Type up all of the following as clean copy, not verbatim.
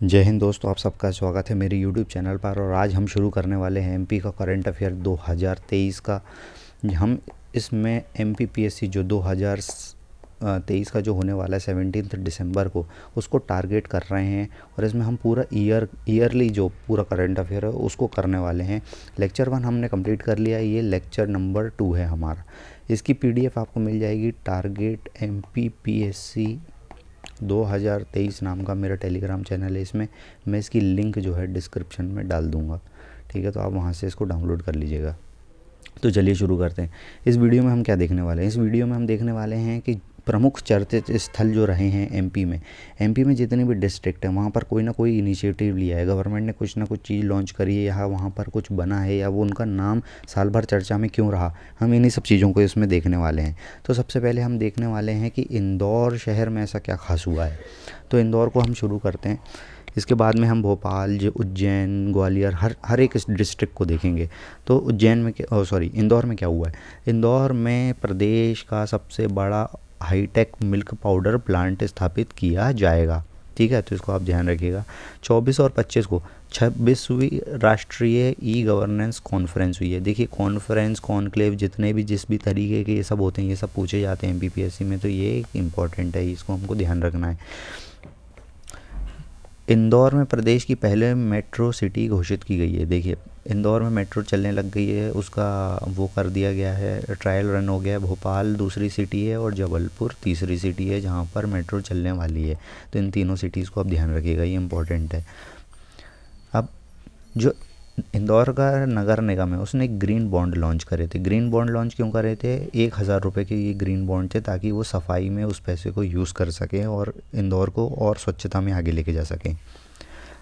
जय हिंद दोस्तों, आप सबका स्वागत है मेरे यूट्यूब चैनल पर। और आज हम शुरू करने वाले हैं एमपी का करंट अफेयर 2023 का। हम इसमें एमपी पीएससी जो 2023 का जो होने वाला है 17 दिसंबर को, उसको टारगेट कर रहे हैं। और इसमें हम पूरा ईयरली जो पूरा करंट अफेयर है उसको करने वाले हैं। लेक्चर 1 हमने कंप्लीट कर लिया, ये लेक्चर नंबर 2 है हमारा। इसकी पीडीएफ आपको मिल जाएगी। टारगेट एमपी पीएससी 2023 नाम का मेरा टेलीग्राम चैनल है। इसमें मैं इसकी लिंक जो है डिस्क्रिप्शन में डाल दूँगा, ठीक है। तो आप वहाँ से इसको डाउनलोड कर लीजिएगा। तो चलिए शुरू करते हैं। इस वीडियो में हम क्या देखने वाले हैं? इस वीडियो में हम देखने वाले हैं कि प्रमुख चर्चित स्थल जो रहे हैं एमपी में जितने भी डिस्ट्रिक्ट हैं वहाँ पर कोई ना कोई इनिशिएटिव लिया है। गवर्नमेंट ने कुछ ना कुछ चीज़ लॉन्च करी है, या वहाँ पर कुछ बना है, या वो उनका नाम साल भर चर्चा में क्यों रहा। हम इन्हीं सब चीज़ों को इसमें देखने वाले हैं। तो सबसे पहले हम देखने वाले हैं कि इंदौर शहर में ऐसा क्या खास हुआ है। तो इंदौर को हम शुरू करते हैं। इसके बाद में हम भोपाल, जो उज्जैन, ग्वालियर, हर एक इस डिस्ट्रिक्ट को देखेंगे। तो उज्जैन में इंदौर में क्या हुआ है? इंदौर में प्रदेश का सबसे बड़ा हाईटेक मिल्क पाउडर प्लांट स्थापित किया जाएगा, ठीक है। तो इसको आप ध्यान रखिएगा। 24 और 25 को 26वीं राष्ट्रीय ई गवर्नेंस कॉन्फ्रेंस हुई है। देखिए, कॉन्फ्रेंस, कॉन्क्लेव, जितने भी जिस भी तरीके के ये सब होते हैं, ये सब पूछे जाते हैं एमपीपीएससी में। तो ये एक इम्पॉर्टेंट है, इसको हमको ध्यान रखना है। इंदौर में प्रदेश की पहले मेट्रो सिटी घोषित की गई है। देखिए, इंदौर में मेट्रो चलने लग गई है, उसका वो कर दिया गया है, ट्रायल रन हो गया है। भोपाल दूसरी सिटी है और जबलपुर तीसरी सिटी है जहाँ पर मेट्रो चलने वाली है। तो इन तीनों सिटीज़ को आप ध्यान रखिएगा, ये इम्पोर्टेंट है। अब जो इंदौर का नगर निगम है उसने एक ग्रीन बॉन्ड लॉन्च करे थे। ग्रीन बॉन्ड लॉन्च क्यों करे थे? 1,000 रुपये के ये ग्रीन बॉन्ड थे, ताकि वो सफाई में उस पैसे को यूज़ कर सकें और इंदौर को और स्वच्छता में आगे लेके जा सकें।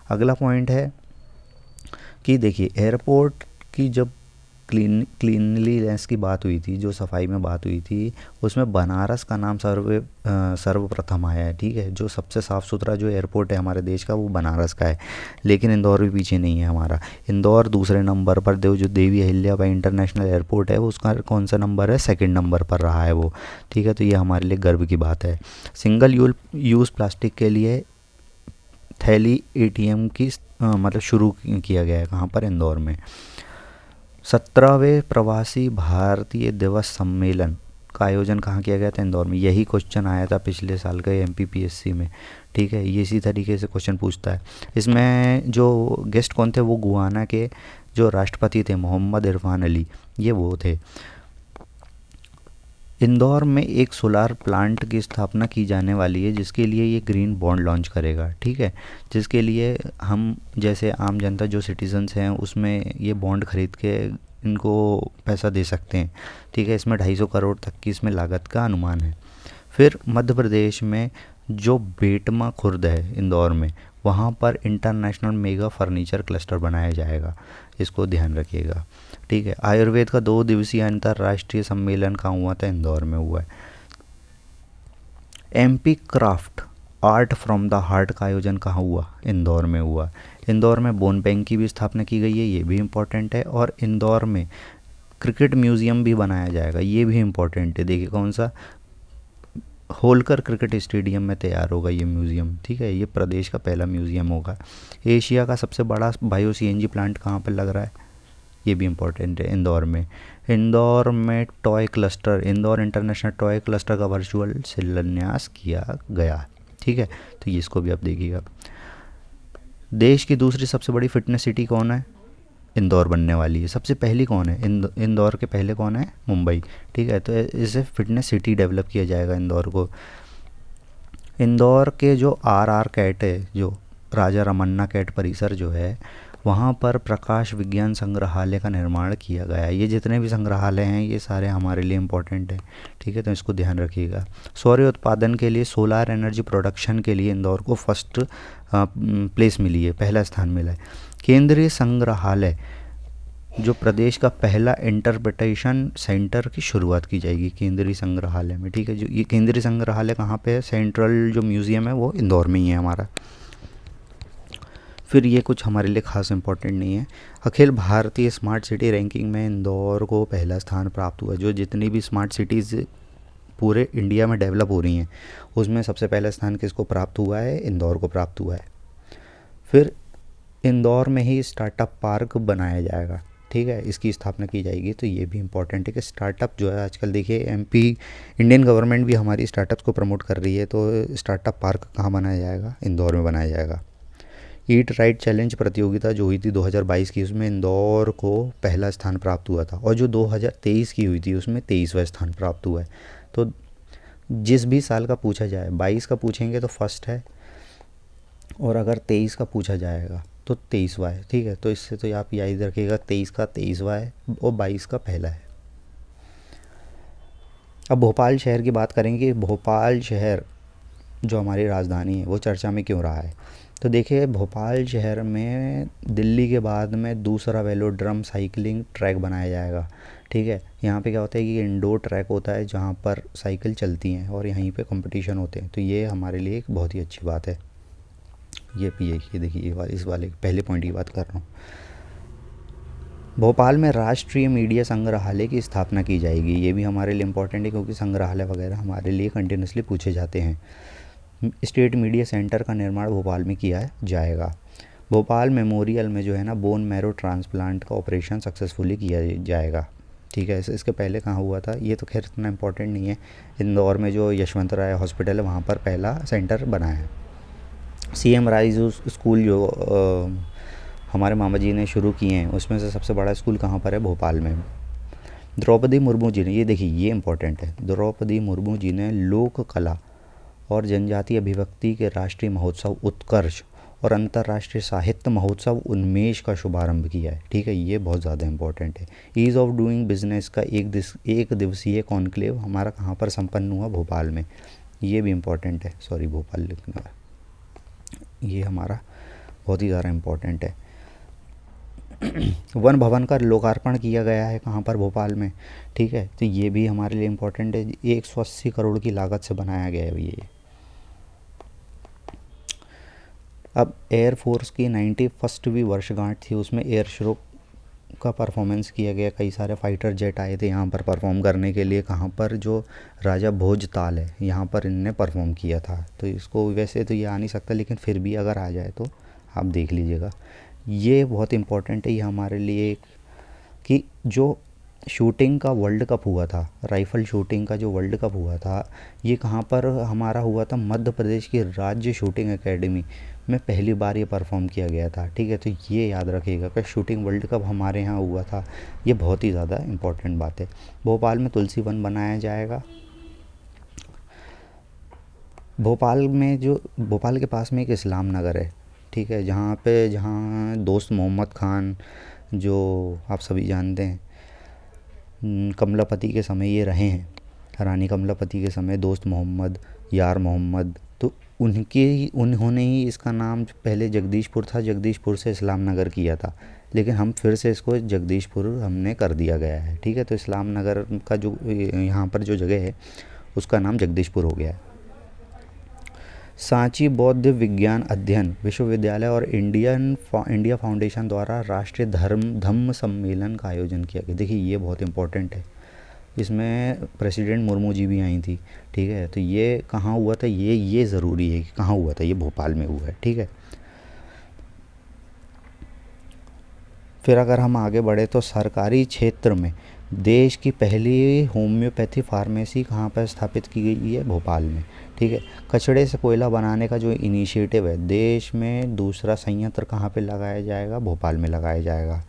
अगला पॉइंट है कि देखिए, एयरपोर्ट की जब क्लीनलीनेस की बात हुई थी, जो सफाई में बात हुई थी, उसमें बनारस का नाम सर्वप्रथम आया है, ठीक है। जो सबसे साफ़ सुथरा जो एयरपोर्ट है हमारे देश का, वो बनारस का है। लेकिन इंदौर भी पीछे नहीं है हमारा। इंदौर दूसरे नंबर पर, जो देवी अहिल्याबाई इंटरनेशनल एयरपोर्ट है उसका कौन सा नंबर है? सेकंड नंबर पर रहा है वो, ठीक है। तो ये हमारे लिए गर्व की बात है। सिंगल यूज़ प्लास्टिक के लिए थैली एटीएम की मतलब शुरू किया गया है। कहाँ पर? इंदौर में। 17वें प्रवासी भारतीय दिवस सम्मेलन का आयोजन कहाँ किया गया था? इंदौर में। यही क्वेश्चन आया था पिछले साल के एमपीपीएससी में, ठीक है। ये इसी तरीके से क्वेश्चन पूछता है। इसमें जो गेस्ट कौन थे? वो गुयाना के जो राष्ट्रपति थे, मोहम्मद इरफान अली, ये वो थे। इंदौर में एक सोलार प्लांट की स्थापना की जाने वाली है, जिसके लिए ये ग्रीन बॉन्ड लॉन्च करेगा, ठीक है। जिसके लिए हम जैसे आम जनता जो सिटीजन्स हैं उसमें ये बॉन्ड खरीद के इनको पैसा दे सकते हैं, ठीक है। इसमें 250 करोड़ तक की इसमें लागत का अनुमान है। फिर मध्य प्रदेश में जो बेटमा खुर्द है इंदौर में, वहाँ पर इंटरनेशनल मेगा फर्नीचर क्लस्टर बनाया जाएगा, इसको ध्यान रखिएगा, ठीक है। आयुर्वेद का 2 दिवसीय अंतर्राष्ट्रीय सम्मेलन कहाँ हुआ था? इंदौर में हुआ है। MP craft art from the heart का आयोजन कहाँ हुआ? इंदौर में हुआ। इंदौर में बोन बैंक की भी स्थापना की गई है, ये भी इम्पोर्टेंट है। और इंदौर में क्रिकेट म्यूज़ियम भी बनाया जाएगा, ये भी इम्पोर्टेंट है। देखिए, कौन सा? होलकर क्रिकेट स्टेडियम में तैयार होगा ये म्यूज़ियम, ठीक है। ये प्रदेश का पहला म्यूज़ियम होगा। एशिया का सबसे बड़ा बायो सीएनजी प्लांट कहाँ पर लग रहा है? ये भी इम्पोर्टेंट है, इंदौर में। इंदौर में toy cluster, Indore international toy cluster का वर्चुअल शिलान्यास किया गया, ठीक है। तो ये इसको भी आप देखिएगा। देश की दूसरी सबसे बड़ी फिटनेस सिटी कौन है? इंदौर बनने वाली है। सबसे पहली कौन है? इंदौर के पहले कौन है? मुंबई, ठीक है। तो इसे फिटनेस सिटी डेवलप किया जाएगा इंदौर को। इंदौर के जो आर कैट है, जो राजा रमन्ना कैट परिसर जो है, वहाँ पर प्रकाश विज्ञान संग्रहालय का निर्माण किया गया है। ये जितने भी संग्रहालय हैं ये सारे हमारे लिए इम्पोर्टेंट हैं, ठीक है। तो इसको ध्यान रखिएगा। सौर उत्पादन के लिए, सोलार एनर्जी प्रोडक्शन के लिए इंदौर को फर्स्ट प्लेस मिली है, पहला स्थान मिला है। केंद्रीय संग्रहालय, जो प्रदेश का पहला इंटरप्रिटेशन सेंटर की शुरुआत की जाएगी केंद्रीय संग्रहालय में, ठीक है। जो ये केंद्रीय संग्रहालय कहाँ पे है? सेंट्रल जो म्यूज़ियम है वो इंदौर में ही है हमारा। फिर ये कुछ हमारे लिए खास इंपॉर्टेंट नहीं है। Akhil Bharatiya smart city ranking में इंदौर को पहला स्थान प्राप्त हुआ। जो जितनी भी स्मार्ट सिटीज़ पूरे इंडिया में डेवलप हो रही हैं उसमें सबसे पहला स्थान किसको प्राप्त हुआ है? इंदौर को प्राप्त हुआ है। फिर इंदौर में ही स्टार्टअप पार्क बनाया जाएगा, ठीक है, इसकी स्थापना की जाएगी। तो ये भी इम्पोर्टेंट है कि स्टार्टअप जो है आजकल देखिए एमपी इंडियन गवर्नमेंट भी हमारी स्टार्टअप्स को प्रमोट कर रही है। तो स्टार्टअप पार्क कहाँ बनाया जाएगा? इंदौर में बनाया जाएगा। ईट राइट चैलेंज प्रतियोगिता जो हुई थी 2022 की, उसमें इंदौर को पहला स्थान प्राप्त हुआ था, और जो 2023 की हुई थी उसमें 23वां स्थान प्राप्त हुआ है। तो जिस भी साल का पूछा जाए, 22 का पूछेंगे तो फर्स्ट है, और अगर 23 का पूछा जाएगा तो 23वां है, ठीक है। तो इससे तो आप याद रखिएगा 23 का 23वां है और 22 का पहला है। अब भोपाल शहर की बात करेंगे। भोपाल शहर जो हमारी राजधानी है वो चर्चा में क्यों रहा है? तो देखिए भोपाल शहर में दिल्ली के बाद में दूसरा वेलोड्रम साइकिलिंग ट्रैक बनाया जाएगा, ठीक है। यहाँ पे क्या होता है कि इंडोर ट्रैक होता है जहाँ पर साइकिल चलती हैं और यहीं पे कंपटीशन होते हैं। तो ये हमारे लिए एक बहुत ही अच्छी बात है। ये देखिए इस वाले पहले पॉइंट की बात कर रहा हूँ। भोपाल में राष्ट्रीय मीडिया संग्रहालय की स्थापना की जाएगी। ये भी हमारे लिए इम्पोर्टेंट है क्योंकि संग्रहालय वगैरह हमारे लिए कंटिन्यूसली पूछे जाते हैं। स्टेट मीडिया सेंटर का निर्माण भोपाल में किया जाएगा। भोपाल मेमोरियल में जो है ना बोन मैरो ट्रांसप्लांट का ऑपरेशन सक्सेसफुली किया जाएगा, ठीक है। इसके पहले कहाँ हुआ था ये तो खैर इतना इम्पोर्टेंट नहीं है। इंदौर में जो यशवंत राय हॉस्पिटल है वहाँ पर पहला सेंटर बना है। सीएम राइज स्कूल जो हमारे मामा जी ने शुरू किए हैं उसमें से सबसे बड़ा स्कूल कहाँ पर है? भोपाल में। द्रौपदी मुर्मू जी ने, ये देखिए ये इम्पोर्टेंट है, द्रौपदी मुर्मू जी ने लोक कला और जनजातीय अभिव्यक्ति के राष्ट्रीय महोत्सव उत्कर्ष और अंतर्राष्ट्रीय साहित्य महोत्सव उन्मेष का शुभारंभ किया है, ठीक है। ये बहुत ज़्यादा इंपॉर्टेंट है। ईज़ ऑफ डूइंग बिजनेस का एक दिवसीय कॉन्क्लेव हमारा कहाँ पर संपन्न हुआ? भोपाल में। ये भी इम्पोर्टेंट है, सॉरी भोपाल लिखने का, ये हमारा बहुत ही ज़्यादा इम्पोर्टेंट है। वन भवन का लोकार्पण किया गया है कहाँ पर? भोपाल में, ठीक है। तो ये भी हमारे लिए इम्पोर्टेंट है। 180 करोड़ की लागत से बनाया गया है ये। अब एयरफोर्स की 91वीं वर्षगांठ थी, उसमें एयर शो का परफॉर्मेंस किया गया। कई सारे फाइटर जेट आए थे यहाँ पर परफॉर्म करने के लिए। कहाँ पर? जो राजा भोजताल है यहाँ पर इनने परफॉर्म किया था। तो इसको वैसे तो ये आ नहीं सकता, लेकिन फिर भी अगर आ जाए तो आप देख लीजिएगा। ये बहुत इम्पोर्टेंट है ये हमारे लिए कि जो शूटिंग का वर्ल्ड कप हुआ था, राइफ़ल शूटिंग का जो वर्ल्ड कप हुआ था, ये कहाँ पर हमारा हुआ था? मध्य प्रदेश की राज्य शूटिंग एकेडमी में पहली बार ये परफॉर्म किया गया था, ठीक है। तो ये याद रखिएगा कि शूटिंग वर्ल्ड कप हमारे यहाँ हुआ था। ये बहुत ही ज़्यादा इम्पोर्टेंट बात है। भोपाल में तुलसी वन बनाया जाएगा। भोपाल के पास में एक इस्लाम नगर है, ठीक है, जहाँ दोस्त मोहम्मद ख़ान जो आप सभी जानते हैं, कमलापति के समय ये रहे हैं, रानी कमलापति के समय दोस्त मोहम्मद, यार मोहम्मद। तो उन्होंने ही इसका नाम पहले जगदीशपुर था, जगदीशपुर से इस्लाम नगर किया था, लेकिन हम फिर से इसको जगदीशपुर हमने कर दिया गया है, ठीक है। तो इस्लाम नगर का जो यहाँ पर जो जगह है उसका नाम जगदीशपुर हो गया है। सांची बौद्ध विज्ञान अध्ययन विश्वविद्यालय और इंडिया फाउंडेशन द्वारा राष्ट्रीय धम्म सम्मेलन का आयोजन किया गया। देखिए ये बहुत इंपॉर्टेंट है, इसमें प्रेसिडेंट मुर्मू जी भी आई थी, ठीक है। तो ये कहाँ हुआ था? ये ज़रूरी है कि कहाँ हुआ था? ये भोपाल में हुआ है, ठीक है। फिर अगर हम आगे बढ़े तो सरकारी क्षेत्र में देश की पहली होम्योपैथी फार्मेसी कहाँ पर स्थापित की गई है? भोपाल में, ठीक है। कचड़े से कोयला बनाने का जो इनिशिएटिव है, देश में दूसरा संयंत्र कहाँ पे लगाया जाएगा? भोपाल में लगाया जाएगा।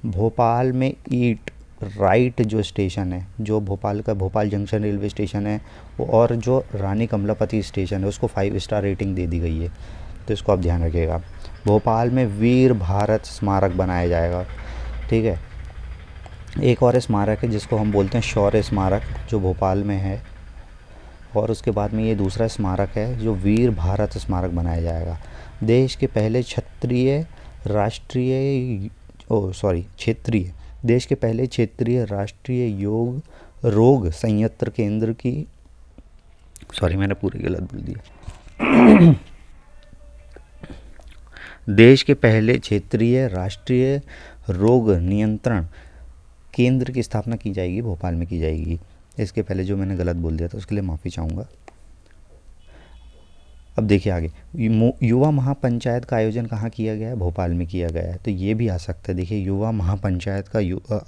भोपाल में ईट राइट जो स्टेशन है, जो भोपाल का भोपाल जंक्शन रेलवे स्टेशन है, और जो रानी कमलापति स्टेशन है उसको 5 स्टार रेटिंग दे दी गई है, तो इसको आप ध्यान रखिएगा। भोपाल में वीर भारत स्मारक बनाया जाएगा, ठीक है। एक और स्मारक है जिसको हम बोलते हैं शौर्य स्मारक, जो भोपाल में है, और उसके बाद में ये दूसरा स्मारक है जो वीर भारत स्मारक बनाया जाएगा। देश के पहले क्षेत्रीय राष्ट्रीय रोग संयंत्र केंद्र की, सॉरी मैंने पूरे गलत बोल दिया। देश के पहले क्षेत्रीय राष्ट्रीय रोग नियंत्रण केंद्र की स्थापना की जाएगी, भोपाल में की जाएगी। इसके पहले जो मैंने गलत बोल दिया था उसके लिए माफ़ी चाहूँगा। अब देखिए आगे, युवा महापंचायत का आयोजन कहाँ किया गया है? भोपाल में किया गया है। तो ये भी आ सकता है। देखिए युवा महापंचायत का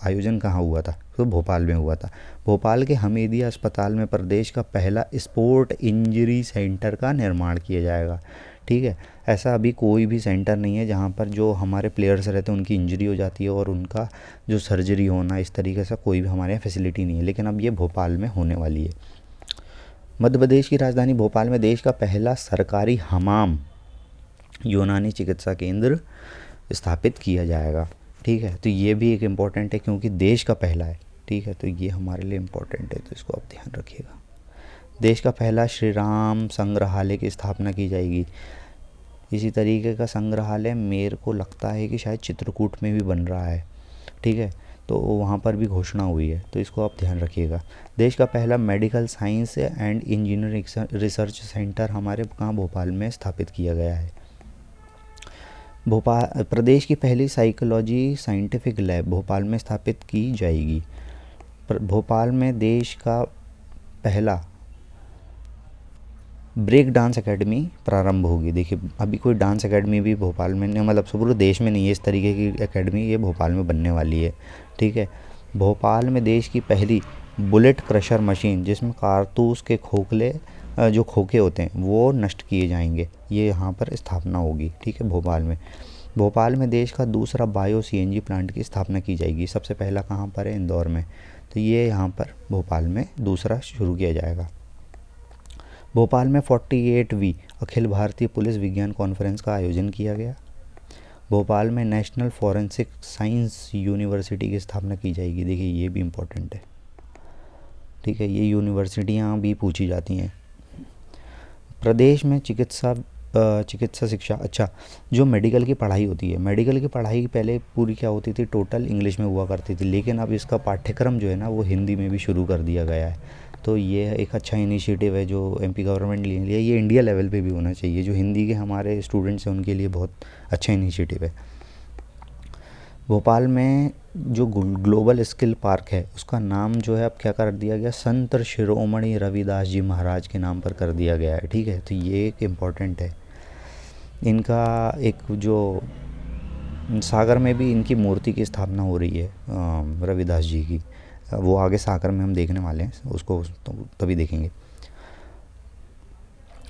आयोजन कहाँ हुआ था? तो भोपाल में हुआ था। भोपाल के हमीदिया अस्पताल में प्रदेश का पहला स्पोर्ट इंजरी सेंटर का निर्माण किया जाएगा। ठीक है, ऐसा अभी कोई भी सेंटर नहीं है जहाँ पर जो हमारे प्लेयर्स रहते हैं उनकी इंजरी हो जाती है और उनका जो सर्जरी होना, इस तरीके से कोई भी हमारे यहाँ फैसिलिटी नहीं है, लेकिन अब ये भोपाल में होने वाली है। मध्य प्रदेश की राजधानी भोपाल में देश का पहला सरकारी हमाम यूनानी चिकित्सा केंद्र स्थापित किया जाएगा। ठीक है, तो ये भी एक इम्पॉर्टेंट है क्योंकि देश का पहला है। ठीक है, तो ये हमारे लिए इम्पोर्टेंट है, तो इसको आप ध्यान रखिएगा। देश का पहला श्री राम संग्रहालय की स्थापना की जाएगी। इसी तरीके का संग्रहालय मेरे को लगता है कि शायद चित्रकूट में भी बन रहा है। ठीक है, तो वहाँ पर भी घोषणा हुई है, तो इसको आप ध्यान रखिएगा। देश का पहला medical science and engineering research centre हमारे कहाँ? भोपाल में स्थापित किया गया है। भोपाल प्रदेश की पहली साइकोलॉजी साइंटिफिक लैब भोपाल में स्थापित की जाएगी। भोपाल में देश का पहला ब्रेक डांस एकेडमी प्रारंभ होगी। देखिए अभी कोई डांस एकेडमी भी भोपाल में नहीं, मतलब पूरे देश में नहीं है इस तरीके की एकेडमी, ये भोपाल में बनने वाली है। ठीक है, भोपाल में देश की पहली बुलेट क्रशर मशीन जिसमें कारतूस के खोखले जो खोखे होते हैं वो नष्ट किए जाएंगे, ये यहाँ पर स्थापना होगी। ठीक है, भोपाल में। भोपाल में देश का दूसरा बायो सीएनजी प्लांट की स्थापना की जाएगी। सबसे पहला कहाँ पर है? इंदौर में। तो ये यहाँ पर भोपाल में दूसरा शुरू किया जाएगा। भोपाल में 48वीं अखिल भारतीय पुलिस विज्ञान कॉन्फ्रेंस का आयोजन किया गया। भोपाल में नेशनल फॉरेंसिक साइंस यूनिवर्सिटी की स्थापना की जाएगी। देखिए ये भी इम्पोर्टेंट है। ठीक है, ये यूनिवर्सिटियाँ भी पूछी जाती हैं। प्रदेश में चिकित्सा शिक्षा, अच्छा जो मेडिकल की पढ़ाई होती है, मेडिकल की पढ़ाई पहले पूरी क्या होती थी? टोटल इंग्लिश में हुआ करती थी, लेकिन अब इसका पाठ्यक्रम जो है ना वो हिंदी में भी शुरू कर दिया गया है। तो ये एक अच्छा इनिशिएटिव है जो एमपी गवर्नमेंट ले लिया। ये इंडिया लेवल पे भी होना चाहिए। जो हिंदी के हमारे स्टूडेंट्स हैं उनके लिए बहुत अच्छा इनिशिएटिव है। भोपाल में जो ग्लोबल स्किल पार्क है उसका नाम जो है अब क्या कर दिया गया? संत शिरोमणि रविदास जी महाराज के नाम पर कर दिया गया है। ठीक है, तो ये एक इम्पॉर्टेंट है। इनका एक जो सागर में भी इनकी मूर्ति की स्थापना हो रही है रविदास जी की, वो आगे सागर में हम देखने वाले हैं, उसको तो तभी देखेंगे।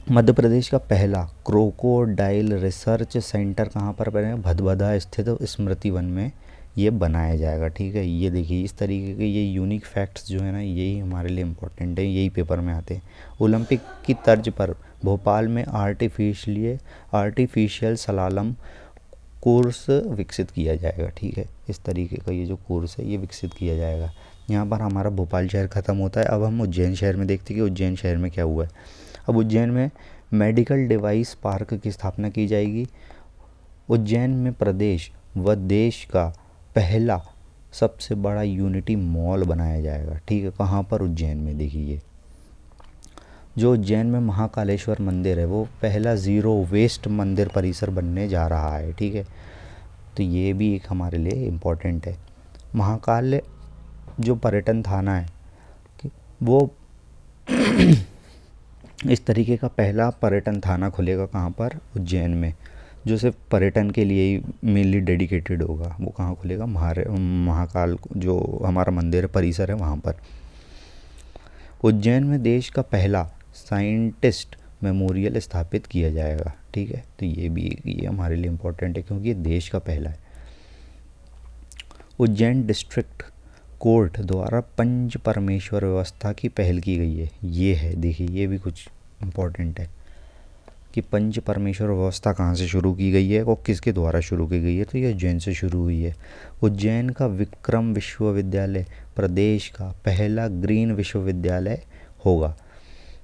मध्य प्रदेश का पहला क्रोकोडाइल रिसर्च सेंटर कहाँ पर बनेगा? भदभदा स्थित स्मृति वन में ये बनाया जाएगा। ठीक है, ये देखिए इस तरीके के ये यूनिक फैक्ट्स जो है ना यही हमारे लिए इम्पोर्टेंट है, यही पेपर में आते हैं। ओलंपिक की तर्ज पर भोपाल में आर्टिफिशियल सलालम कोर्स विकसित किया जाएगा। ठीक है, इस तरीके का ये जो कोर्स है ये विकसित किया जाएगा। यहाँ पर हमारा भोपाल शहर ख़त्म होता है। अब हम उज्जैन शहर में देखते हैं कि उज्जैन शहर में क्या हुआ है। अब उज्जैन में मेडिकल डिवाइस पार्क की स्थापना की जाएगी। उज्जैन में प्रदेश व देश का पहला सबसे बड़ा यूनिटी मॉल बनाया जाएगा। ठीक है, कहाँ पर? उज्जैन में। देखिए जो उज्जैन में महाकालेश्वर मंदिर है वो पहला ज़ीरो वेस्ट मंदिर परिसर बनने जा रहा है। ठीक है, तो ये भी एक हमारे लिए इम्पोर्टेंट है। महाकाल जो पर्यटन थाना है वो इस तरीके का पहला पर्यटन थाना खुलेगा। कहाँ पर? उज्जैन में, जो सिर्फ पर्यटन के लिए ही मेनली डेडिकेटेड होगा। वो कहाँ खुलेगा? महाकाल जो हमारा मंदिर परिसर है वहाँ पर। उज्जैन में देश का पहला साइंटिस्ट मेमोरियल स्थापित किया जाएगा। ठीक है, तो ये हमारे लिए इम्पोर्टेंट है क्योंकि ये देश का पहला है। उज्जैन डिस्ट्रिक्ट कोर्ट द्वारा पंच परमेश्वर व्यवस्था की पहल की गई है। ये है, देखिए ये भी कुछ इम्पोर्टेंट है कि पंच परमेश्वर व्यवस्था कहाँ से शुरू की गई है और किसके द्वारा शुरू की गई है? तो ये उज्जैन से शुरू हुई है। उज्जैन का विक्रम विश्वविद्यालय प्रदेश का पहला ग्रीन विश्वविद्यालय होगा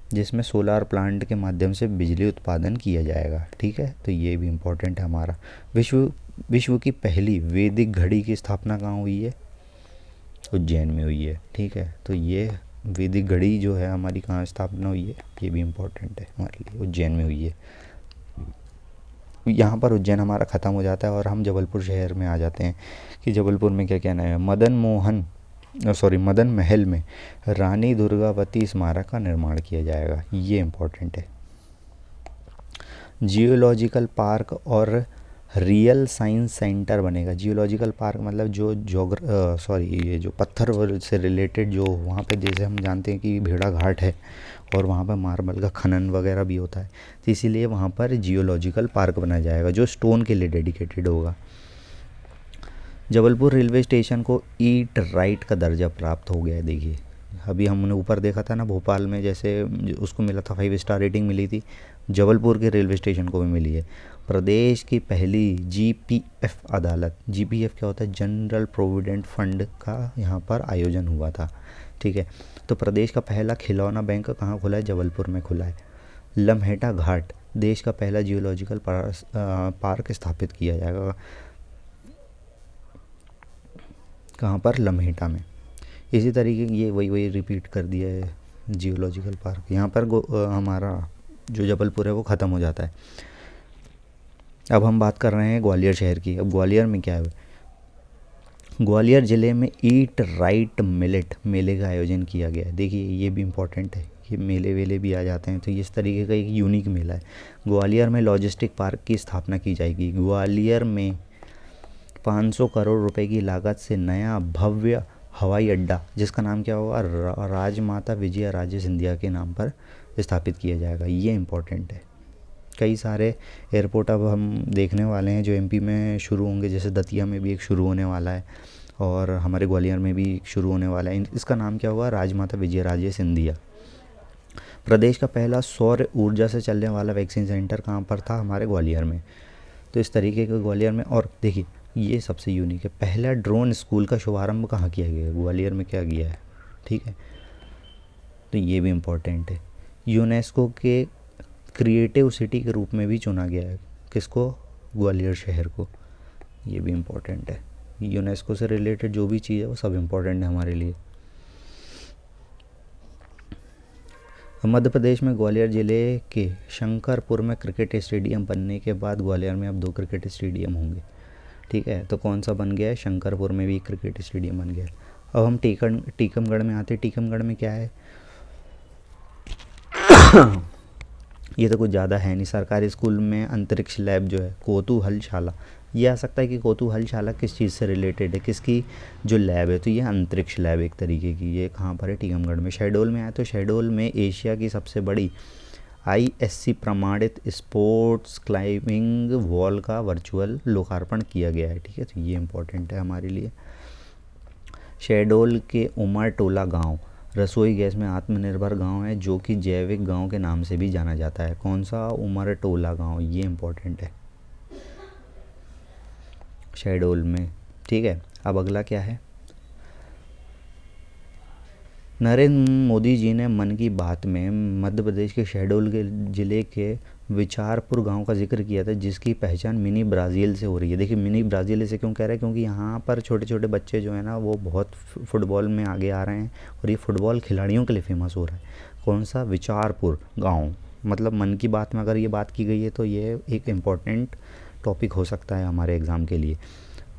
जिसमें सोलार प्लांट के माध्यम से बिजली उत्पादन किया जाएगा। ठीक है, तो ये भी इम्पोर्टेंट है हमारा। विश्व की पहली वैदिक घड़ी की स्थापना कहाँ हुई है? उज्जैन में हुई है। ठीक है, तो ये वैदिक घड़ी जो है हमारी कहाँ स्थापना हुई है ये भी इम्पोर्टेंट है हमारे लिए, उज्जैन में हुई है। यहाँ पर उज्जैन हमारा ख़त्म हो जाता है और हम जबलपुर शहर में आ जाते हैं कि जबलपुर में क्या कहना है। मदन महल में रानी दुर्गावती स्मारक का निर्माण किया जाएगा। ये इम्पोर्टेंट है। जियोलॉजिकल पार्क और रियल साइंस सेंटर बनेगा। जियोलॉजिकल पार्क मतलब ये जो पत्थर से रिलेटेड जो वहाँ पे, जैसे हम जानते हैं कि भेड़ा घाट है और वहाँ पर मार्बल का खनन वगैरह भी होता है, तो इसीलिए वहाँ पर जियोलॉजिकल पार्क बनाया जाएगा जो स्टोन के लिए डेडिकेटेड होगा। जबलपुर रेलवे स्टेशन को ईट राइट का दर्जा प्राप्त हो गया है। देखिए, अभी हमने ऊपर देखा था ना, भोपाल में जैसे उसको मिला था 5 स्टार रेटिंग मिली थी, जबलपुर के रेलवे स्टेशन को भी मिली है। प्रदेश की पहली जीपीएफ अदालत, जीपीएफ क्या होता है, जनरल प्रोविडेंट फंड का यहाँ पर आयोजन हुआ था। ठीक है, तो प्रदेश का पहला खिलौना बैंक कहाँ खुला है, जबलपुर में खुला है। लम्हेटा घाट, देश का पहला जियोलॉजिकल पार्क स्थापित किया जाएगा, कहाँ पर, लम्हेटा में। इसी तरीके ये वही रिपीट कर दिया है जियोलॉजिकल पार्क। यहाँ पर हमारा जो जबलपुर है वो ख़त्म हो जाता है। अब हम बात कर रहे हैं ग्वालियर शहर की। अब ग्वालियर में क्या है, ग्वालियर ज़िले में ईट राइट मिलेट मेले का आयोजन किया गया है। देखिए, ये भी इम्पोर्टेंट है, ये मेले वेले भी आ जाते हैं, तो इस तरीके का एक यूनिक मेला है। ग्वालियर में लॉजिस्टिक पार्क की स्थापना की जाएगी। ग्वालियर में 500 करोड़ रुपए की लागत से नया भव्य हवाई अड्डा, जिसका नाम क्या होगा, राजमाता विजया राजे सिंधिया के नाम पर स्थापित किया जाएगा। ये इम्पोर्टेंट है। कई सारे एयरपोर्ट अब हम देखने वाले हैं जो एमपी में शुरू होंगे, जैसे दतिया में भी एक शुरू होने वाला है और हमारे ग्वालियर में भी शुरू होने वाला है। इसका नाम क्या होगा, राजमाता विजय राजे सिंधिया। प्रदेश का पहला सौर ऊर्जा से चलने वाला वैक्सीन सेंटर कहाँ पर था, हमारे ग्वालियर में। तो इस तरीके के ग्वालियर में। और देखिए, ये सबसे यूनिक है, पहला ड्रोन स्कूल का शुभारंभ कहाँ किया गया है, ग्वालियर में किया गया है। ठीक है, तो ये भी इम्पोर्टेंट है। यूनेस्को के क्रिएटिव सिटी के रूप में भी चुना गया है, किसको, ग्वालियर शहर को। ये भी इम्पोर्टेंट है। यूनेस्को से रिलेटेड जो भी चीज़ है वो सब इम्पोर्टेंट है हमारे लिए। मध्य प्रदेश में ग्वालियर ज़िले के शंकरपुर में क्रिकेट स्टेडियम बनने के बाद ग्वालियर में अब 2 क्रिकेट स्टेडियम होंगे। ठीक है, तो कौन सा बन गया है, शंकरपुर में भी क्रिकेट स्टेडियम बन गया है। अब हम टीकमगढ़ में आते हैं। टीकमगढ़ में क्या है, ये तो कुछ ज़्यादा है नहीं। सरकारी स्कूल में अंतरिक्ष लैब जो है, कौतूहलशाला, ये आ सकता है कि कौतूहलशाला किस चीज़ से रिलेटेड है, किसकी जो लैब है, तो ये अंतरिक्ष लैब एक तरीके की। ये कहाँ पर है, टीकमगढ़ में। शहडोल में आए तो शहडोल में एशिया की सबसे बड़ी आईएससी प्रमाणित स्पोर्ट्स क्लाइंबिंग वॉल का वर्चुअल लोकार्पण किया गया है। ठीक है, तो ये इम्पोर्टेंट है हमारे लिए। शहडोल के उमर टोला गांव रसोई गैस में आत्मनिर्भर गांव है, जो कि जैविक गांव के नाम से भी जाना जाता है। कौन सा, उमर टोला गांव, ये इम्पोर्टेंट है शहडोल में। ठीक है, अब अगला क्या है, नरेंद्र मोदी जी ने मन की बात में मध्य प्रदेश के शहडोल के ज़िले के विचारपुर गांव का जिक्र किया था, जिसकी पहचान मिनी ब्राज़ील से हो रही है। देखिए, मिनी ब्राज़ील इसे क्यों कह रहे हैं, क्योंकि यहाँ पर छोटे छोटे बच्चे जो है ना वो बहुत फुटबॉल में आगे आ रहे हैं और ये फुटबॉल खिलाड़ियों के लिए फेमस हो रहा है। कौन सा, विचारपुर गाँव। मतलब मन की बात में अगर ये बात की गई है तो ये एक इम्पॉर्टेंट टॉपिक हो सकता है हमारे एग्ज़ाम के लिए।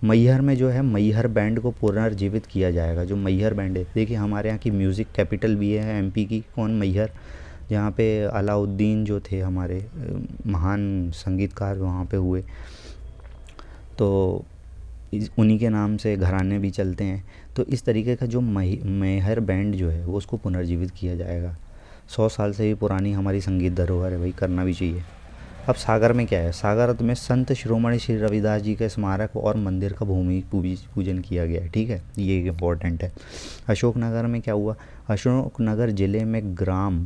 मैहर में जो है, मैहर बैंड को पुनर्जीवित किया जाएगा। जो मैहर बैंड है, देखिए हमारे यहाँ की म्यूज़िक कैपिटल भी है एमपी की, कौन, मैहर, जहाँ पे अलाउद्दीन जो थे हमारे महान संगीतकार वहाँ पे हुए, तो उन्हीं के नाम से घराने भी चलते हैं। तो इस तरीके का जो मैहर बैंड जो है वो उसको पुनर्जीवित किया जाएगा। 100 साल से भी पुरानी हमारी संगीत धरोहर है भाई, करना भी चाहिए। अब सागर में क्या है, सागर में संत शिरोमणि श्री रविदास जी के स्मारक और मंदिर का भूमि पूजन किया गया है। ठीक है, ये एक इम्पोर्टेंट है। अशोकनगर में क्या हुआ, अशोकनगर ज़िले में ग्राम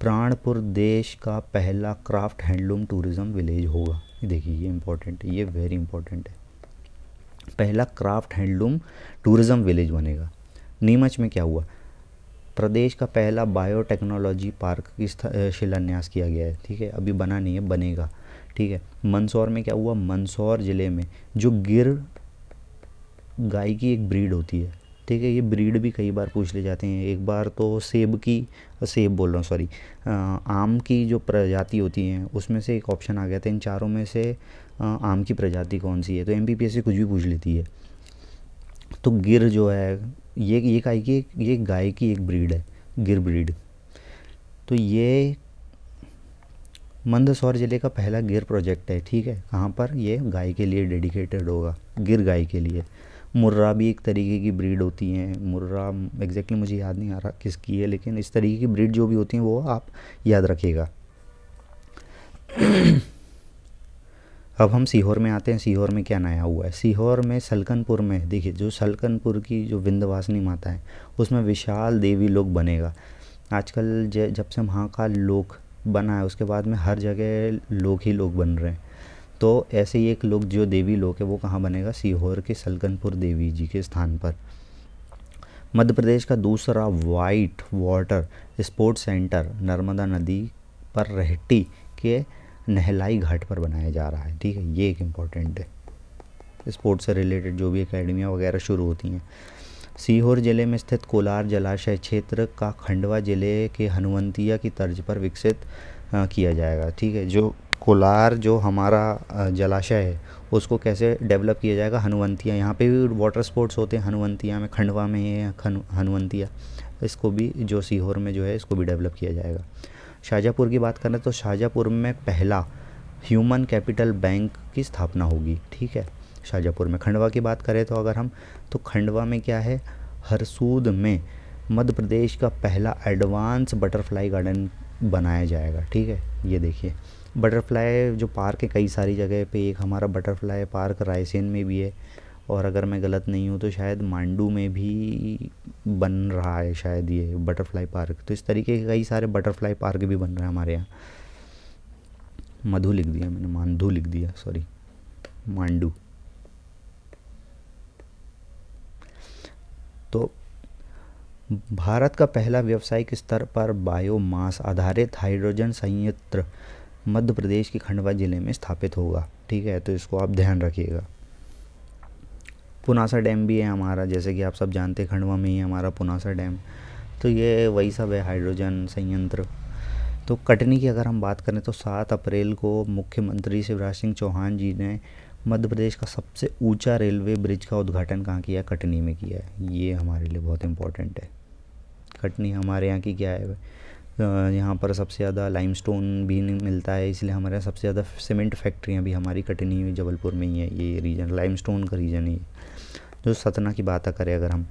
प्राणपुर देश का पहला क्राफ्ट हैंडलूम टूरिज़्म विलेज होगा। देखिए, ये इम्पोर्टेंट है, ये वेरी इंपॉर्टेंट है, पहला क्राफ्ट हैंडलूम टूरिज़्म विलेज बनेगा। नीमच में क्या हुआ, प्रदेश का पहला बायोटेक्नोलॉजी पार्क की शिलान्यास किया गया है। ठीक है, अभी बना नहीं है, बनेगा। ठीक है, मंदसौर में क्या हुआ, मंदसौर ज़िले में जो गिर गाय की एक ब्रीड होती है। ठीक है, ये ब्रीड भी कई बार पूछ ले जाते हैं। एक बार तो सेब बोल रहा हूँ, सॉरी, आम की जो प्रजाति होती हैं उसमें से एक ऑप्शन आ गया था। इन चारों में से आम की प्रजाति कौन सी है, तो एमपीपीएससी कुछ भी पूछ लेती है। तो गिर जो है, ये गाय की एक ब्रीड है, गिर ब्रीड। तो ये मंदसौर ज़िले का पहला गिर प्रोजेक्ट है, ठीक है। कहाँ पर? ये गाय के लिए डेडिकेटेड होगा, गिर गाय के लिए। मुर्रा भी एक तरीके की ब्रीड होती हैं, मुर्रा एग्जैक्टली मुझे याद नहीं आ रहा किसकी है, लेकिन इस तरीके की ब्रीड जो भी होती हैं वो आप याद रखिएगा। अब हम सीहोर में आते हैं। सीहोर में क्या नया हुआ है? सीहोर में सलकनपुर में देखिए, जो सलकनपुर की जो विंध्यवासिनी माता है उसमें विशाल देवी लोक बनेगा। आजकल जब से महाकाल लोक बना है उसके बाद में हर जगह लोक ही लोक बन रहे हैं। तो ऐसे ही एक लोक जो देवी लोक है वो कहाँ बनेगा? सीहोर के सलकनपुर देवी जी के स्थान पर। मध्य प्रदेश का दूसरा white water sports centre Narmada नदी पर रेहटी के नहलाई घाट पर बनाया जा रहा है, ठीक है। ये एक इम्पॉर्टेंट है। स्पोर्ट्स से रिलेटेड जो भी एकेडमियाँ वगैरह शुरू होती हैं। सीहोर ज़िले में स्थित कोलार जलाशय क्षेत्र का खंडवा ज़िले के हनुवंतिया की तर्ज पर विकसित किया जाएगा, ठीक है। जो कोलार जो हमारा जलाशय है उसको कैसे डेवलप किया जाएगा? हनुवंतिया, यहाँ पे भी वाटर स्पोर्ट्स होते हैं हनुवंतिया में, खंडवा में ये हनुवंतिया, इसको भी जो सीहोर में जो है इसको भी डेवलप किया जाएगा। शाहजहाँपुर की बात करें तो शाहजहाँपुर में पहला ह्यूमन कैपिटल बैंक की स्थापना होगी, ठीक है, शाहजहाँपुर में। खंडवा की बात करें तो अगर हम, तो खंडवा में क्या है? हरसूद में मध्य प्रदेश का पहला एडवांस बटरफ्लाई गार्डन बनाया जाएगा, ठीक है। ये देखिए बटरफ्लाई जो पार्क है कई सारी जगह पे, एक हमारा बटरफ्लाई पार्क रायसेन में भी है, और अगर मैं गलत नहीं हूँ तो शायद मांडू में भी बन रहा है शायद ये बटरफ्लाई पार्क। तो इस तरीके के कई सारे बटरफ्लाई पार्क भी बन रहे हैं हमारे यहाँ। मधु लिख दिया मैंने, मांडू लिख दिया, सॉरी, मांडू। तो भारत का पहला व्यावसायिक स्तर पर बायोमास आधारित हाइड्रोजन संयंत्र मध्य प्रदेश के खंडवा ज़िले में स्थापित होगा, ठीक है। तो इसको आप ध्यान रखिएगा। पुनासा डैम भी है हमारा, जैसे कि आप सब जानते हैं खंडवा में ही हमारा पुनासा डैम। तो ये वही सब है, हाइड्रोजन संयंत्र। तो कटनी की अगर हम बात करें तो 7 अप्रैल को मुख्यमंत्री शिवराज सिंह चौहान जी ने मध्य प्रदेश का सबसे ऊंचा रेलवे ब्रिज का उद्घाटन कहाँ किया? कटनी में किया है। ये हमारे लिए बहुत इम्पोर्टेंट है। कटनी हमारे यहाँ की क्या है? यहाँ पर सबसे ज़्यादा लाइमस्टोन भी नहीं मिलता है, इसलिए हमारे यहाँ सबसे ज़्यादा सीमेंट फैक्ट्रियाँ भी हमारी कटनी में, जबलपुर में ही है। ये रीजन लाइमस्टोन का रीजन ही है। जो सतना की बात करें अगर हम,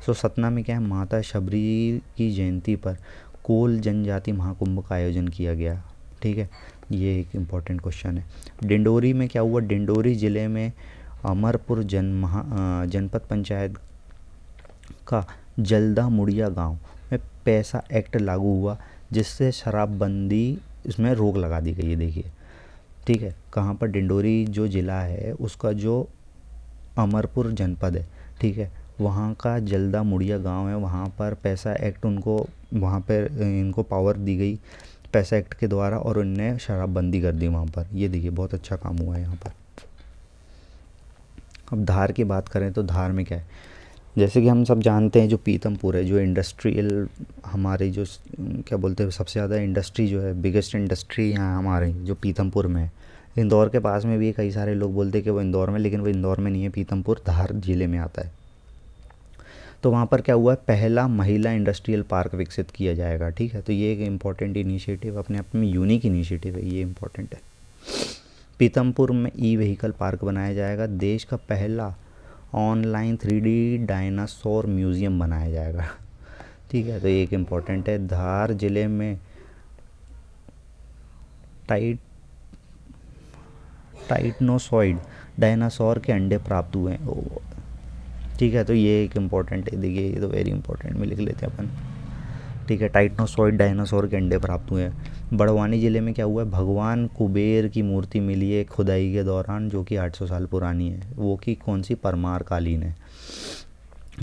तो सतना में क्या है? माता शबरी की जयंती पर कोल जनजाति महाकुंभ का आयोजन किया गया, ठीक है। ये एक इम्पॉर्टेंट क्वेश्चन है। डिंडोरी में क्या हुआ? डिंडोरी ज़िले में अमरपुर जनपद पंचायत का जलदा मुड़िया गांव में पैसा एक्ट लागू हुआ, जिससे शराबबंदी, इसमें रोक लगा दी गई है, देखिए, ठीक है। कहाँ पर? डिंडोरी जो ज़िला है उसका जो अमरपुर जनपद है, ठीक है, वहाँ का जलदा मुड़िया गांव है, वहाँ पर पैसा एक्ट उनको, वहाँ पर इनको पावर दी गई पैसा एक्ट के द्वारा, और उनने शराबबंदी कर दी वहाँ पर। ये देखिए बहुत अच्छा काम हुआ है यहाँ पर। अब धार की बात करें तो धार में क्या है? जैसे कि हम सब जानते हैं जो पीतमपुर है, जो इंडस्ट्रियल हमारे जो क्या बोलते हैं सबसे ज़्यादा इंडस्ट्री जो है, बिगेस्ट इंडस्ट्री यहाँ हमारे जो पीतमपुर में है। इंदौर के पास में भी कई सारे लोग बोलते हैं कि वो इंदौर में, लेकिन वो इंदौर में नहीं है, पीतमपुर धार ज़िले में आता है। तो वहाँ पर क्या हुआ है? पहला महिला इंडस्ट्रियल पार्क विकसित किया जाएगा, ठीक है। तो ये एक इम्पॉर्टेंट इनिशिएटिव, अपने आप में यूनिक इनिशिएटिव है, ये इम्पॉर्टेंट है। पीतमपुर में ई व्हीकल पार्क बनाया जाएगा। देश का पहला ऑनलाइन 3D डायनासोर म्यूज़ियम बनाया जाएगा, ठीक है। तो ये एक इम्पॉर्टेंट है। धार ज़िले में टाइटनोसॉइड डायनासोर के अंडे प्राप्त हुए हैं, ठीक है। तो ये एक इम्पॉर्टेंट है, देखिए ये तो वेरी इंपॉर्टेंट में लिख लेते हैं अपन, ठीक है। टाइटनोसॉइड डायनासोर के अंडे प्राप्त हुए हैं। बड़वानी ज़िले में क्या हुआ है? भगवान कुबेर की मूर्ति मिली है खुदाई के दौरान, जो कि 800 साल पुरानी है, वो कि कौन सी? परमार कालीन है।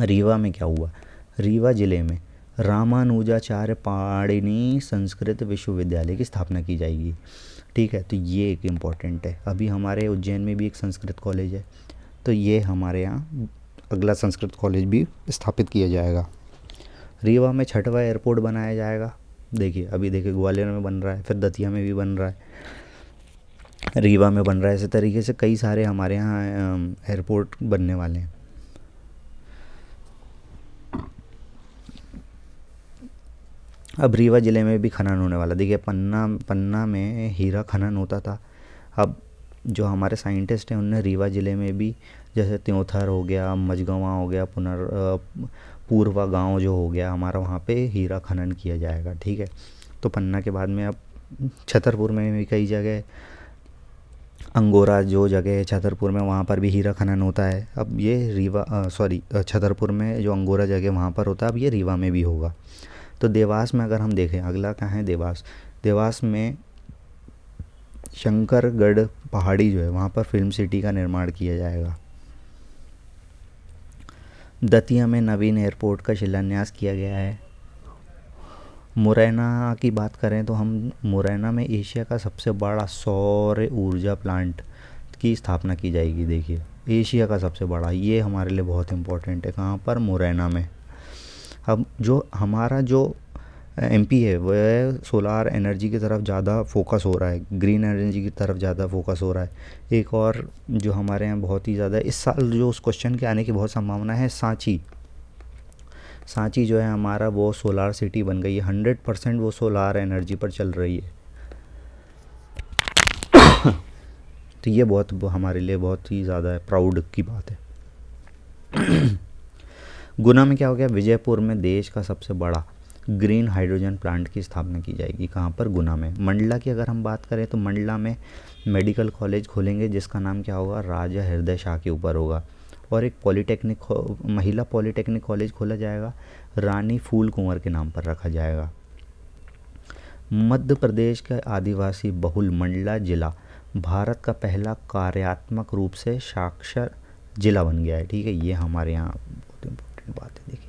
रीवा में क्या हुआ? रीवा ज़िले में रामानुजाचार्य पाणिनि संस्कृत विश्वविद्यालय की स्थापना की जाएगी, ठीक है। तो ये एक इम्पॉर्टेंट है। अभी हमारे उज्जैन में भी एक संस्कृत कॉलेज है, तो ये हमारे यहाँ अगला संस्कृत कॉलेज भी स्थापित किया जाएगा। रीवा में 6वां एयरपोर्ट बनाया जाएगा, देखिए अभी देखिए ग्वालियर में बन रहा है, फिर दतिया में भी बन रहा है, रीवा में बन रहा है। इसी तरीके से कई सारे हमारे यहाँ एयरपोर्ट बनने वाले हैं। अब रीवा ज़िले में भी खनन होने वाला। देखिए पन्ना पन्ना में हीरा खनन होता था। अब जो हमारे साइंटिस्ट हैं उनने रीवा ज़िले में भी, जैसे त्योंथर हो गया, मझगवां हो गया, पूर्वा गांव जो हो गया हमारा, वहाँ पे हीरा खनन किया जाएगा। ठीक है, तो पन्ना के बाद में अब छतरपुर में भी कई जगह, अंगोरा जो जगह है छतरपुर में, वहाँ पर भी हीरा खनन होता है। अब ये छतरपुर में जो अंगोरा जगह वहाँ पर होता है, अब ये रीवा में भी होगा। तो देवास में अगर हम देखें, अगला कहाँ है, देवास। देवास में शंकरगढ़ पहाड़ी जो है वहाँ पर फिल्म सिटी का निर्माण किया जाएगा। दतिया में नवीन एयरपोर्ट का शिलान्यास किया गया है। मुरैना की बात करें तो हम मुरैना में एशिया का सबसे बड़ा सौर ऊर्जा प्लांट की स्थापना की जाएगी। देखिए एशिया का सबसे बड़ा, ये हमारे लिए बहुत इम्पोर्टेंट है। कहाँ पर, मुरैना में। अब जो हमारा जो एमपी है वह सोलार एनर्जी की तरफ ज़्यादा फोकस हो रहा है, ग्रीन एनर्जी की तरफ ज़्यादा फोकस हो रहा है। एक और जो हमारे यहाँ बहुत ही ज़्यादा इस साल जो उस क्वेश्चन के आने की बहुत संभावना है, सांची। सांची जो है हमारा वो सोलार सिटी बन गई है, 100% वो सोलार एनर्जी पर चल रही है। तो ये बहुत हमारे लिए बहुत ही ज़्यादा प्राउड की बात है। गुना में क्या हो गया, विजयपुर में देश का सबसे बड़ा ग्रीन हाइड्रोजन प्लांट की स्थापना की जाएगी। कहाँ पर, गुना में। मंडला की अगर हम बात करें तो मंडला में मेडिकल कॉलेज खोलेंगे जिसका नाम क्या होगा, राजा हृदय शाह के ऊपर होगा। और एक महिला पॉलिटेक्निक कॉलेज खोला जाएगा, रानी फूल कुंवर के नाम पर रखा जाएगा। मध्य प्रदेश का आदिवासी बहुल मंडला जिला भारत का पहला कार्यात्मक रूप से साक्षर जिला बन गया है। ठीक है, ये हमारे यहाँ बहुत इम्पोर्टेंट बात है।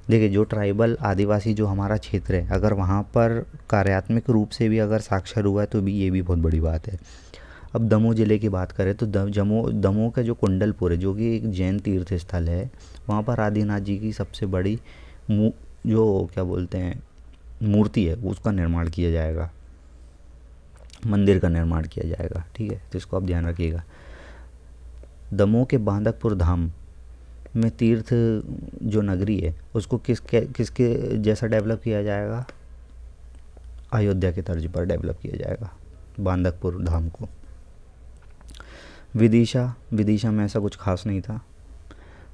देखिए जो ट्राइबल आदिवासी जो हमारा क्षेत्र है, अगर वहाँ पर कार्यात्मक रूप से भी अगर साक्षर हुआ है तो भी ये भी बहुत बड़ी बात है। अब दमोह ज़िले की बात करें तो दमोह का जो कुंडलपुर है, जो कि एक जैन तीर्थ स्थल है, वहाँ पर आदिनाथ जी की सबसे बड़ी जो क्या बोलते हैं मूर्ति है, उसका निर्माण किया जाएगा, मंदिर का निर्माण किया जाएगा। ठीक है, तो इसको आप ध्यान रखिएगा। दमोह के बांदकपुर धाम में तीर्थ जो नगरी है उसको किसके जैसा डेवलप किया जाएगा, अयोध्या के तर्ज पर डेवलप किया जाएगा बांदकपुर धाम को। विदिशा में ऐसा कुछ खास नहीं था।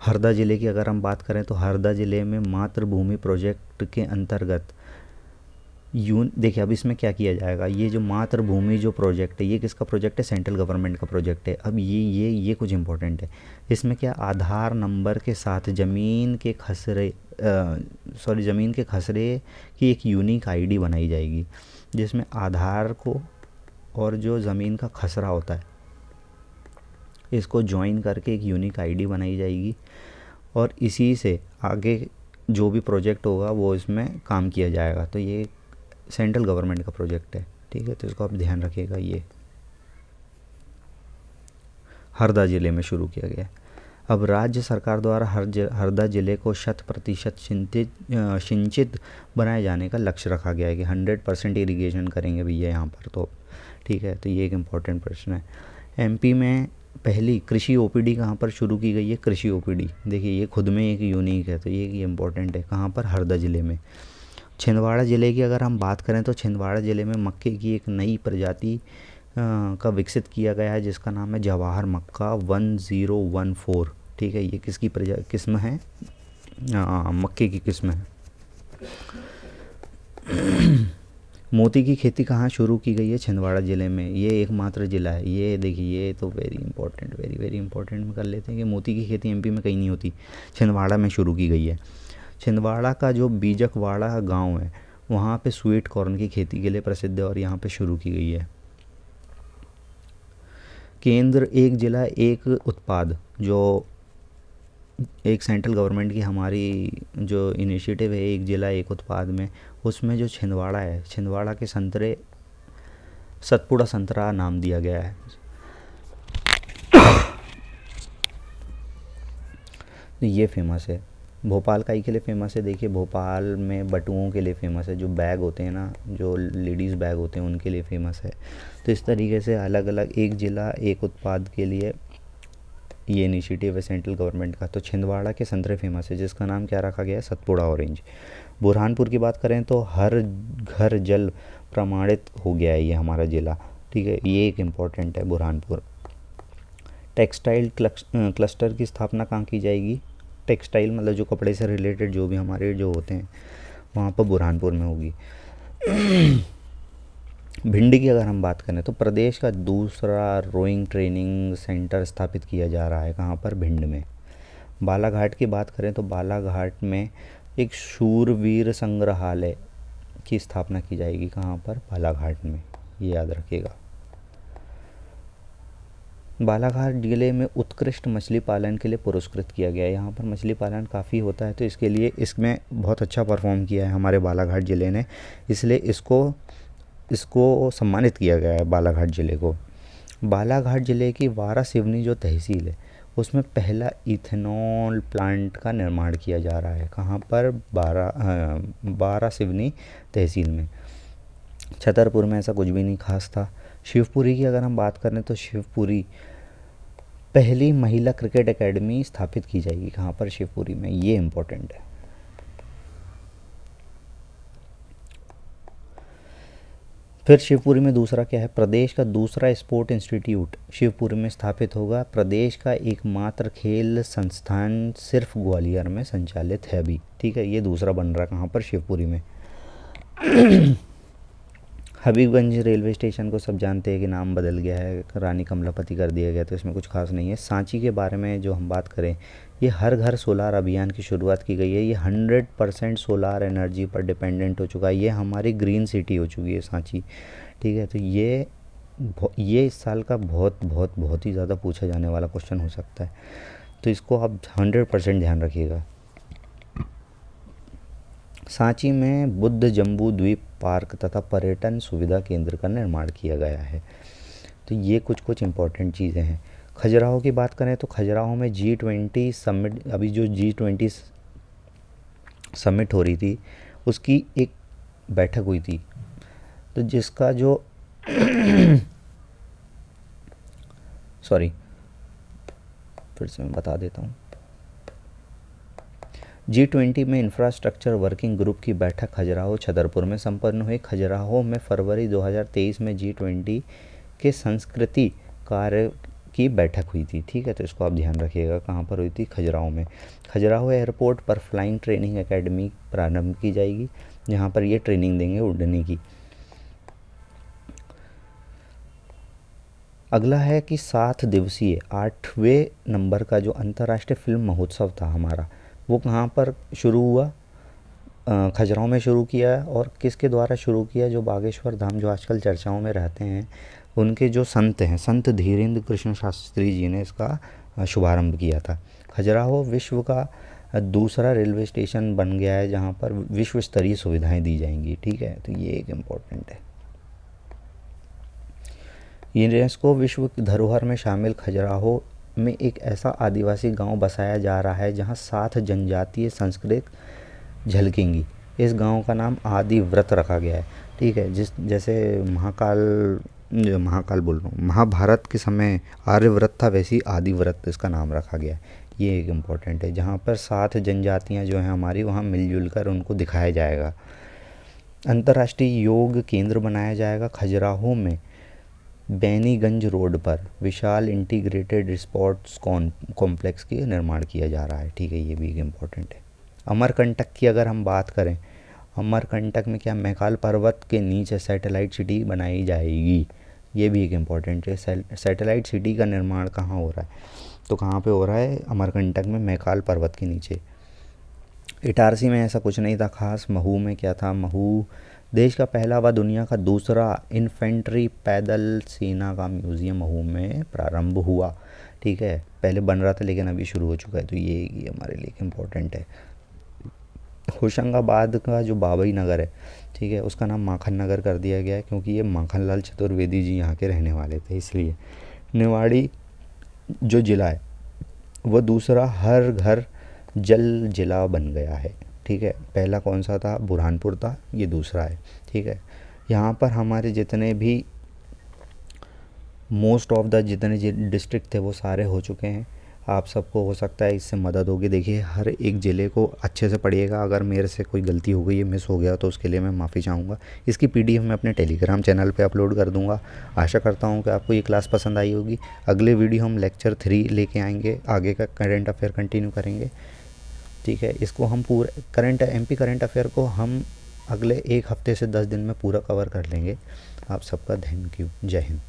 हरदा ज़िले की अगर हम बात करें तो हरदा ज़िले में मातृभूमि प्रोजेक्ट के अंतर्गत देखिए अब इसमें क्या किया जाएगा, ये जो मातृभूमि जो प्रोजेक्ट है, ये किसका प्रोजेक्ट है, सेंट्रल गवर्नमेंट का प्रोजेक्ट है। अब ये कुछ इंपॉर्टेंट है। इसमें क्या, आधार नंबर के साथ ज़मीन के खसरे की एक यूनिक आईडी बनाई जाएगी, जिसमें आधार को और जो ज़मीन का खसरा होता है इसको ज्वाइन करके एक यूनिक आईडी बनाई जाएगी, और इसी से आगे जो भी प्रोजेक्ट होगा वो इसमें काम किया जाएगा। तो ये सेंट्रल गवर्नमेंट का प्रोजेक्ट है। ठीक है, तो इसको आप ध्यान रखिएगा। ये हरदा ज़िले में शुरू किया गया। अब राज्य सरकार द्वारा हरदा ज़िले को 100% सिंचित बनाए जाने का लक्ष्य रखा गया है कि 100% इरिगेशन करेंगे भैया यहाँ पर। तो ठीक है, तो ये एक इम्पॉर्टेंट प्रश्न है। एमपी में पहली कृषि ओपीडी कहाँ पर शुरू की गई है, कृषि ओपीडी। देखिए ये खुद में एक यूनिक है, तो ये इम्पॉर्टेंट है। कहाँ पर, हरदा ज़िले में। छिंदवाड़ा ज़िले की अगर हम बात करें तो छिंदवाड़ा ज़िले में मक्के की एक नई प्रजाति का विकसित किया गया है जिसका नाम है जवाहर मक्का 1014। ठीक है, ये किसकी किस्म है, मक्के की किस्म है। मोती की खेती कहाँ शुरू की गई है, छिंदवाड़ा ज़िले में। ये एकमात्र ज़िला है। ये देखिए ये तो वेरी इंपॉर्टेंट में कर लेते हैं कि मोती की खेती एमपी में कहीं नहीं होती, छिंदवाड़ा में शुरू की गई है। छिंदवाड़ा का जो बीजकवाड़ा गांव है वहाँ पे स्वीट कॉर्न की खेती के लिए प्रसिद्ध है और यहाँ पे शुरू की गई है। केंद्र एक ज़िला एक उत्पाद, जो एक सेंट्रल गवर्नमेंट की हमारी जो इनिशिएटिव है एक ज़िला एक उत्पाद में, उसमें जो छिंदवाड़ा है, छिंदवाड़ा के संतरे सतपुड़ा संतरा नाम दिया गया है। तो ये फेमस है। भोपाल काई के लिए फ़ेमस है, देखिए भोपाल में बटुओं के लिए फ़ेमस है, जो बैग होते हैं ना, जो लेडीज़ बैग होते हैं उनके लिए फ़ेमस है। तो इस तरीके से अलग अलग एक ज़िला एक उत्पाद के लिए ये इनिशिएटिव है सेंट्रल गवर्नमेंट का। तो छिंदवाड़ा के संतरे फेमस है जिसका नाम क्या रखा गया है, सतपुड़ा ऑरेंज। बुरहानपुर की बात करें तो हर घर जल प्रमाणित हो गया है ये हमारा ज़िला, ठीक है, ये एक इम्पॉर्टेंट है बुरहानपुर। टेक्सटाइल क्लस्टर की स्थापना कहाँ की जाएगी? टेक्सटाइल मतलब जो कपड़े से रिलेटेड जो भी हमारे जो होते हैं वहाँ पर बुरहानपुर में होगी। भिंड की अगर हम बात करें तो प्रदेश का दूसरा रोइंग ट्रेनिंग सेंटर स्थापित किया जा रहा है, कहाँ पर? भिंड में। बालाघाट की बात करें तो बालाघाट में एक शूरवीर संग्रहालय की स्थापना की जाएगी, कहाँ पर? बालाघाट में, ये याद रखिएगा। बालाघाट जिले में उत्कृष्ट मछली पालन के लिए पुरस्कृत किया गया है। यहाँ पर मछली पालन काफ़ी होता है तो इसके लिए इसमें बहुत अच्छा परफॉर्म किया है हमारे बालाघाट ज़िले ने, इसलिए इसको सम्मानित किया गया है बालाघाट ज़िले को। बालाघाट ज़िले की वारा सिवनी जो तहसील है उसमें पहला इथेनॉल प्लांट का निर्माण किया जा रहा है, कहाँ पर? बारा सिवनी तहसील में। छतरपुर में ऐसा कुछ भी नहीं खास था। शिवपुरी की अगर हम बात करें तो शिवपुरी पहली महिला क्रिकेट एकेडमी स्थापित की जाएगी, कहाँ पर? शिवपुरी में, ये इम्पोर्टेंट है। फिर शिवपुरी में दूसरा क्या है? प्रदेश का दूसरा स्पोर्ट इंस्टीट्यूट शिवपुरी में स्थापित होगा। प्रदेश का एकमात्र खेल संस्थान सिर्फ ग्वालियर में संचालित है अभी, ठीक है, ये दूसरा बन रहा है, कहाँ पर? शिवपुरी में। हबीबगंज रेलवे स्टेशन को सब जानते हैं कि नाम बदल गया है, रानी कमलापति कर दिया गया, तो इसमें कुछ खास नहीं है। सांची के बारे में जो हम बात करें, ये हर घर सोलार अभियान की शुरुआत की गई है। ये 100% सोलार एनर्जी पर डिपेंडेंट हो चुका है, ये हमारी ग्रीन सिटी हो चुकी है सांची, ठीक है। तो ये इस साल का बहुत बहुत बहुत ही ज़्यादा पूछा जाने वाला क्वेश्चन हो सकता है, तो इसको आप 100% ध्यान रखिएगा। सांची में बुद्ध जम्बू द्वीप पार्क तथा पर्यटन सुविधा केंद्र का निर्माण किया गया है। तो ये कुछ इम्पोर्टेंट चीज़ें हैं। खजुराहो की बात करें तो खजुराहो में G20 समिट, अभी जो G20 समिट हो रही थी उसकी एक बैठक हुई थी, तो जिसका जो सॉरी फिर से मैं बता देता हूँ। G20 में इंफ्रास्ट्रक्चर वर्किंग ग्रुप की बैठक खजुराहो छतरपुर में संपन्न हुई। खजुराहो में फरवरी 2023 में G20 के संस्कृति कार्य की बैठक हुई थी, ठीक है, तो इसको आप ध्यान रखिएगा, कहाँ पर हुई थी? खजुराहो में। खजुराहो एयरपोर्ट पर फ्लाइंग ट्रेनिंग एकेडमी प्रारंभ की जाएगी, जहाँ पर ये ट्रेनिंग देंगे उड़ने की। अगला है कि 7 दिवसीय 8वें नंबर का जो अंतर्राष्ट्रीय फिल्म महोत्सव था हमारा, वो कहाँ पर शुरू हुआ? खजुराहो में शुरू किया, और किसके द्वारा शुरू किया? जो बागेश्वर धाम जो आजकल चर्चाओं में रहते हैं, उनके जो संत हैं, संत धीरेन्द्र कृष्ण शास्त्री जी ने इसका शुभारंभ किया था। खजुराहो विश्व का दूसरा रेलवे स्टेशन बन गया है जहाँ पर विश्व स्तरीय सुविधाएं दी जाएंगी, ठीक है, तो ये एक इम्पोर्टेंट है। यूनेस्को विश्व की धरोहर में शामिल खजुराहो में एक ऐसा आदिवासी गांव बसाया जा रहा है जहां 7 जनजातीय संस्कृति झलकेंगी। इस गांव का नाम आदिव्रत रखा गया है, ठीक है, जैसे महाकाल बोल रहा हूँ, महाभारत के समय आर्यव्रत था, वैसे ही आदिव्रत इसका नाम रखा गया है। ये एक इम्पोर्टेंट है, जहाँ पर 7 जनजातियाँ जो हैं हमारी, वहाँ मिलजुल कर उनको दिखाया जाएगा। अंतर्राष्ट्रीय योग केंद्र बनाया जाएगा खजुराहो में, बैनीगंज रोड पर विशाल इंटीग्रेटेड स्पोर्ट्स कॉम्प्लेक्स की निर्माण किया जा रहा है, ठीक है, ये भी एक इम्पोर्टेंट है। अमरकंटक की अगर हम बात करें, अमरकंटक में क्या? मैकाल पर्वत के नीचे सैटेलाइट सिटी बनाई जाएगी, ये भी एक इम्पोर्टेंट है। सैटेलाइट सिटी का निर्माण कहाँ हो रहा है? तो कहाँ पे हो रहा है? अमरकंटक में, मैकाल पर्वत के नीचे। इटारसी में ऐसा कुछ नहीं था खास। महू में क्या था? महू देश का पहला व दुनिया का दूसरा इन्फेंट्री पैदल सेना का म्यूज़ियम महू में प्रारंभ हुआ, ठीक है, पहले बन रहा था लेकिन अभी शुरू हो चुका है, तो ये हमारे लिए इम्पोर्टेंट है। होशंगाबाद का जो बाबरी नगर है, ठीक है, उसका नाम माखन नगर कर दिया गया है क्योंकि ये माखनलाल चतुर्वेदी जी यहाँ के रहने वाले थे, इसलिए। निवाड़ी जो ज़िला है वो दूसरा हर घर जल ज़िला बन गया है, ठीक है, पहला कौन सा था? बुरहानपुर था, ये दूसरा है, ठीक है। यहाँ पर हमारे जितने भी मोस्ट ऑफ द जितने डिस्ट्रिक्ट थे वो सारे हो चुके हैं। आप सबको हो सकता है इससे मदद होगी। देखिए हर एक ज़िले को अच्छे से पढ़िएगा। अगर मेरे से कोई गलती हो गई है, मिस हो गया, तो उसके लिए मैं माफ़ी चाहूँगा। इसकी पीडीएफ मैं अपने टेलीग्राम चैनल पे अपलोड कर दूँगा। आशा करता हूँ कि आपको ये क्लास पसंद आई होगी। अगले वीडियो हम लेक्चर 3 लेके आएंगे, आगे का करंट अफेयर कंटिन्यू करेंगे। ठीक है, इसको हम पूरा एमपी करंट अफेयर को हम अगले 1 हफ्ते से 10 दिन में पूरा कवर कर लेंगे। आप सबका थैंक यू। जय हिंद।